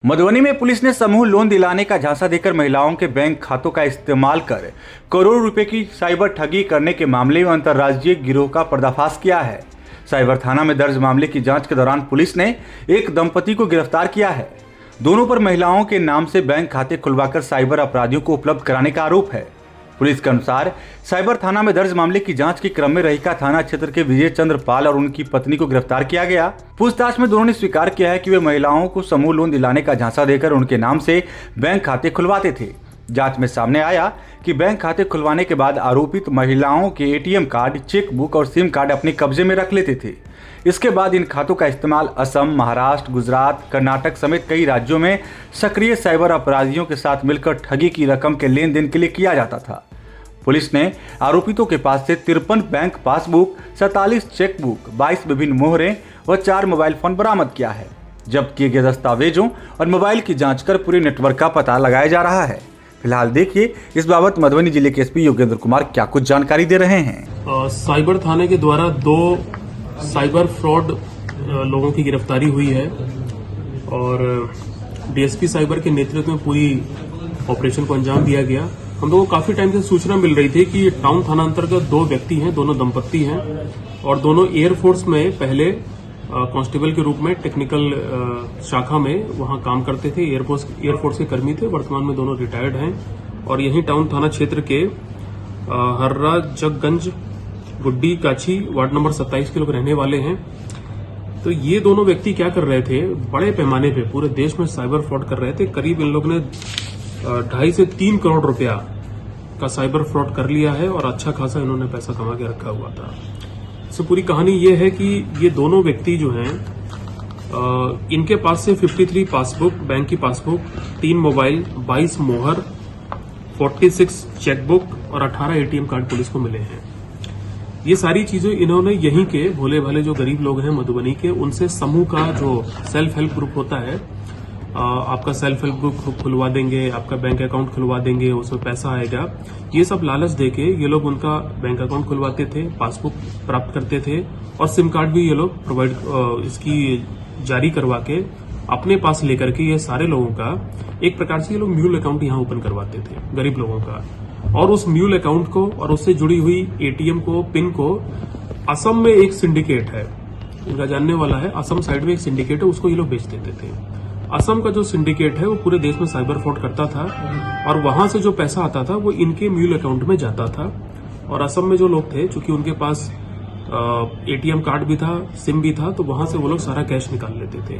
मधुबनी में पुलिस ने समूह लोन दिलाने का झांसा देकर महिलाओं के बैंक खातों का इस्तेमाल कर करोड़ों रुपए की साइबर ठगी करने के मामले में अंतर्राज्यीय गिरोह का पर्दाफाश किया है। साइबर थाना में दर्ज मामले की जांच के दौरान पुलिस ने एक दंपति को गिरफ्तार किया है। दोनों पर महिलाओं के नाम से बैंक खाते खुलवाकर साइबर अपराधियों को उपलब्ध कराने का आरोप है। पुलिस के अनुसार साइबर थाना में दर्ज मामले की जांच के क्रम में रहीका थाना क्षेत्र के विजय चंद्र पाल और उनकी पत्नी को गिरफ्तार किया गया। पूछताछ में दोनों ने स्वीकार किया है कि वे महिलाओं को समूह लोन दिलाने का झांसा देकर उनके नाम से बैंक खाते खुलवाते थे। जांच में सामने आया कि बैंक खाते खुलवाने के बाद आरोपित महिलाओं के एटीएम कार्ड, चेकबुक और सिम कार्ड अपने कब्जे में रख लेते थे। इसके बाद इन खातों का इस्तेमाल असम, महाराष्ट्र, गुजरात, कर्नाटक समेत कई राज्यों में सक्रिय साइबर अपराधियों के साथ मिलकर ठगी की रकम के लेन देन के लिए किया जाता था। पुलिस ने आरोपितों के पास से 53 बैंक पासबुक, 47 चेकबुक, 22 विभिन्न मोहरें व 4 मोबाइल फोन बरामद किया है। जब्त किए गए दस्तावेजों और मोबाइल की जांच कर पूरे नेटवर्क का पता लगाया जा रहा है। फिलहाल देखिए इस बाबत मधुबनी जिले के एसपी योगेंद्र कुमार क्या कुछ जानकारी दे रहे हैं। साइबर थाने के द्वारा 2 साइबर फ्रॉड लोगों की गिरफ्तारी हुई है और डीएसपी साइबर के नेतृत्व में पूरी ऑपरेशन को अंजाम दिया गया। हम लोगों को काफी टाइम से सूचना मिल रही थी कि टाउन थाना अंतर्गत 2 व्यक्ति हैं, दोनों दंपत्ति हैं और दोनों एयरफोर्स में पहले कांस्टेबल के रूप में टेक्निकल शाखा में वहां काम करते थे। एयरफोर्स के कर्मी थे। वर्तमान में दोनों रिटायर्ड हैं और यहीं टाउन थाना क्षेत्र के हर्रा जगगंज गुड्डी काछी वार्ड नंबर 27 के लोग रहने वाले हैं। तो ये दोनों व्यक्ति क्या कर रहे थे, बड़े पैमाने पे पूरे देश में साइबर फ्रॉड कर रहे थे। करीब इन लोग ने 2.5 से 3 करोड़ रुपया का साइबर फ्रॉड कर लिया है और अच्छा खासा इन्होंने पैसा कमा के रखा हुआ था। इससे पूरी कहानी ये है कि ये दोनों व्यक्ति जो हैं इनके पास से 53 पासबुक, बैंक की पासबुक, 3 मोबाइल, 22 मोहर, 46 चेकबुक और 18 एटीएम कार्ड पुलिस को मिले हैं। ये सारी चीजें इन्होंने यहीं के भोले भाले जो गरीब लोग हैं मधुबनी के, उनसे समूह का जो सेल्फ हेल्प ग्रुप होता है, आपका सेल्फ हेल्प ग्रुप खुलवा देंगे, आपका बैंक अकाउंट खुलवा देंगे, उसमें पैसा आएगा, ये सब लालच देके ये लोग उनका बैंक अकाउंट खुलवाते थे, पासबुक प्राप्त करते थे और सिम कार्ड भी ये लोग प्रोवाइड इसकी जारी करवा के अपने पास लेकर के ये सारे लोगों का एक प्रकार से ये लोग म्यूल अकाउंट यहाँ ओपन करवाते थे गरीब लोगों का। और उस म्यूल अकाउंट को और उससे जुड़ी हुई एटीएम को, पिन को असम में एक सिंडिकेट है, इनका जानने वाला है, असम साइड में एक सिंडिकेट है, उसको ये लोग बेच देते थे। असम का जो सिंडिकेट है वो पूरे देश में साइबर फ्रॉड करता था और वहां से जो पैसा आता था वो इनके म्यूल अकाउंट में जाता था। और असम में जो लोग थे, चूंकि उनके पास एटीएम कार्ड भी था, सिम भी था, तो वहां से वो लोग सारा कैश निकाल लेते थे।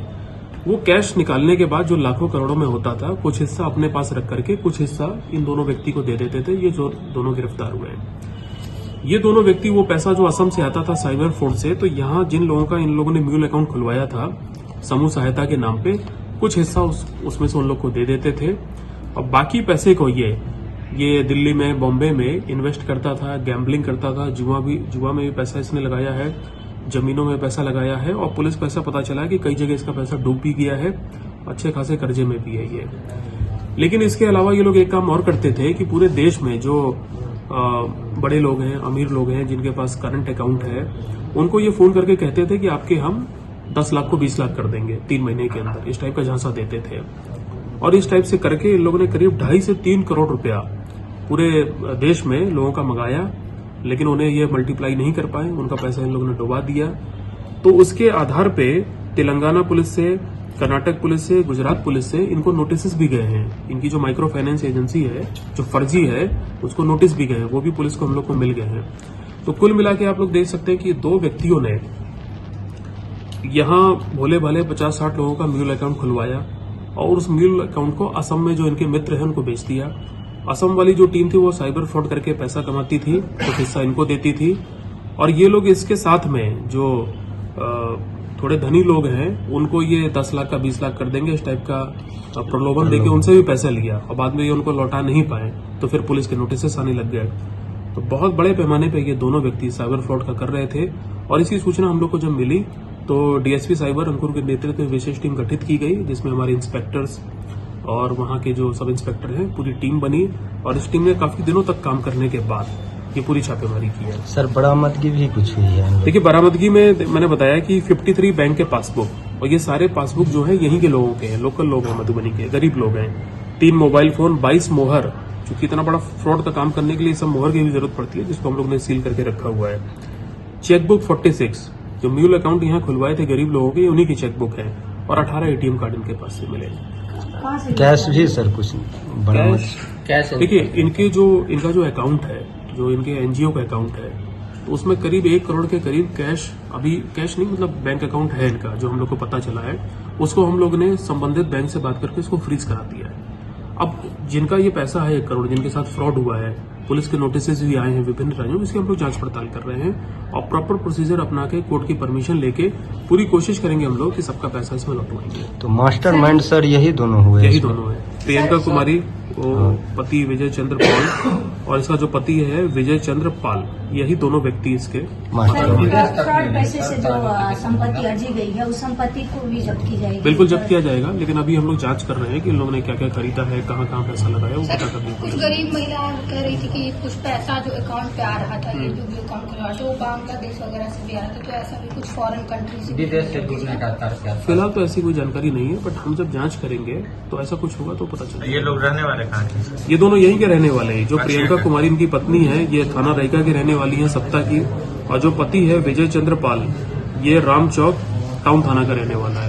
वो कैश निकालने के बाद जो लाखों करोड़ों में होता था, कुछ हिस्सा अपने पास रख करके कुछ हिस्सा इन दोनों व्यक्ति को दे देते थे। ये जो दोनों गिरफ्तार हुए हैं, ये दोनों व्यक्ति, वो पैसा जो असम से आता था साइबर फ्रॉड से, तो यहाँ जिन लोगों का इन लोगों ने म्यूल अकाउंट खुलवाया था समूह सहायता के नाम पे, कुछ हिस्सा उसमें से उन लोग को दे देते थे और बाकी पैसे को ये दिल्ली में, बॉम्बे में इन्वेस्ट करता था, गैम्बलिंग करता था, जुआ में भी पैसा इसने लगाया है, जमीनों में पैसा लगाया है और पुलिस को ऐसा पता चला है कि कई जगह इसका पैसा डूब भी गया है, अच्छे खासे कर्जे में भी है ये। लेकिन इसके अलावा ये लोग एक काम और करते थे कि पूरे देश में जो बड़े लोग हैं, अमीर लोग हैं, जिनके पास करंट अकाउंट है, उनको ये फोन करके कहते थे कि आपके हम 10 लाख को 20 लाख कर देंगे 3 महीने के अंदर। इस टाइप का झांसा देते थे और इस टाइप से करके इन लोगों ने करीब 2.5 से 3 करोड़ रुपया पूरे देश में लोगों का मंगाया, लेकिन उन्हें ये मल्टीप्लाई नहीं कर पाए, उनका पैसा इन लोगों ने डुबा दिया। तो उसके आधार पे तेलंगाना पुलिस से, कर्नाटक पुलिस से, गुजरात पुलिस से इनको नोटिस भी गए हैं। इनकी जो माइक्रो फाइनेंस एजेंसी है जो फर्जी है, उसको नोटिस भी गए हैं, वो भी पुलिस को हम लोग को मिल गए हैं। तो कुल मिला के आप लोग देख सकते हैं कि 2 व्यक्तियों ने यहाँ भोले भाले 50-60 लोगों का म्यूल अकाउंट खुलवाया और उस म्यूल अकाउंट को असम में जो इनके मित्र हैं उनको बेच दिया। असम वाली जो टीम थी वो साइबर फ्रॉड करके पैसा कमाती थी, तो हिस्सा इनको देती थी और ये लोग इसके साथ में जो थोड़े धनी लोग हैं उनको ये 10 लाख का 20 लाख कर देंगे, इस टाइप का प्रलोभन देके उनसे भी पैसा लिया और बाद में ये उनको लौटा नहीं पाए, तो फिर पुलिस के नोटिस आने लग गए। तो बहुत बड़े पैमाने पे ये दोनों व्यक्ति साइबर फ्रॉड का कर रहे थे और इसकी सूचना हम लोग को जब मिली तो डीएसपी साइबर अंकुर के नेतृत्व में विशेष टीम गठित की गई, जिसमें हमारे इंस्पेक्टर्स और वहां के जो सब इंस्पेक्टर हैं पूरी टीम बनी और इस टीम ने काफी दिनों तक काम करने के बाद ये पूरी छापेमारी की है। सर, बरामदगी भी कुछ हुई है? देखिए, बरामदगी में मैंने बताया कि 53 बैंक के पासबुक, और ये सारे पासबुक जो है यहीं के लोगों के हैं, लोकल लोग हैं, मधुबनी के गरीब लोग हैं। 3 मोबाइल फोन, 22 मोहर, क्योंकि इतना बड़ा फ्रॉड का काम करने के लिए सब मोहर की भी जरूरत पड़ती है, जिसको हम लोग ने सील करके रखा हुआ है। चेकबुक 46, जो म्यूल अकाउंट यहाँ खुलवाए थे गरीब लोगों के, उन्हीं की चेकबुक है। और 18 एटीएम कार्ड इनके पास से मिले। कैश भी सर कुछ बरामद? कैश देखिए, इनका जो अकाउंट है, जो इनके एनजीओ का अकाउंट है, तो उसमें करीब 1 करोड़ के करीब कैश, अभी कैश नहीं मतलब बैंक अकाउंट है इनका, जो हम लोग को पता चला है। उसको हम लोग ने संबंधित बैंक से बात करके उसको फ्रीज करा दिया है। अब जिनका ये पैसा है 1 करोड़, जिनके साथ फ्रॉड हुआ है, पुलिस के नोटिस भी आए हैं विभिन्न राज्यों, इसकी हम लोग जांच पड़ताल कर रहे हैं और प्रॉपर प्रोसीजर अपना के कोर्ट की परमिशन लेके पूरी कोशिश करेंगे हम लोग कि सबका पैसा इसमें लौटवाएंगे। तो मास्टरमाइंड सर यही दोनों हुए? यही दोनों है। प्रियंका कुमारी, वो पति विजय चंद्र पाल, और इसका जो पति है विजय चंद्र पाल, यही दोनों व्यक्ति इसके मास्टरमाइंड। फ्रॉड पैसे से जो संपत्ति अर्जी गई है, उस संपत्ति को भी जब्त की जाएगी? बिल्कुल जब्त किया जाएगा, लेकिन अभी हम लोग जांच कर रहे हैं कि इन लोगों ने क्या क्या खरीदा है, कहाँ कहाँ पैसा लगाया, वो पता करने कुछ की। गरीब महिला कह रही थी कि कुछ पैसा जो अकाउंट पे आ रहा था, ये जो भी अकाउंट खुलवा था वो बांग्लादेश वगैरह से भी आ रहा था, तो ऐसा भी कुछ फॉरेन कंट्री से विदेश से घुसने का कार्य? फिलहाल तो ऐसी कोई जानकारी नहीं है, बट हम जब जांच करेंगे तो ऐसा कुछ होगा तो पता चलेगा। ये लोग रहने वाले कहाँ के? ये दोनों यहीं के रहने वाले हैं। जो प्रियंका कुमारी इनकी पत्नी है, ये थाना रायका की रहने वाली है, सप्ता की, और जो पति है विजय चंद्र पाल, ये राम चौक टाउन थाना का रहने वाला है।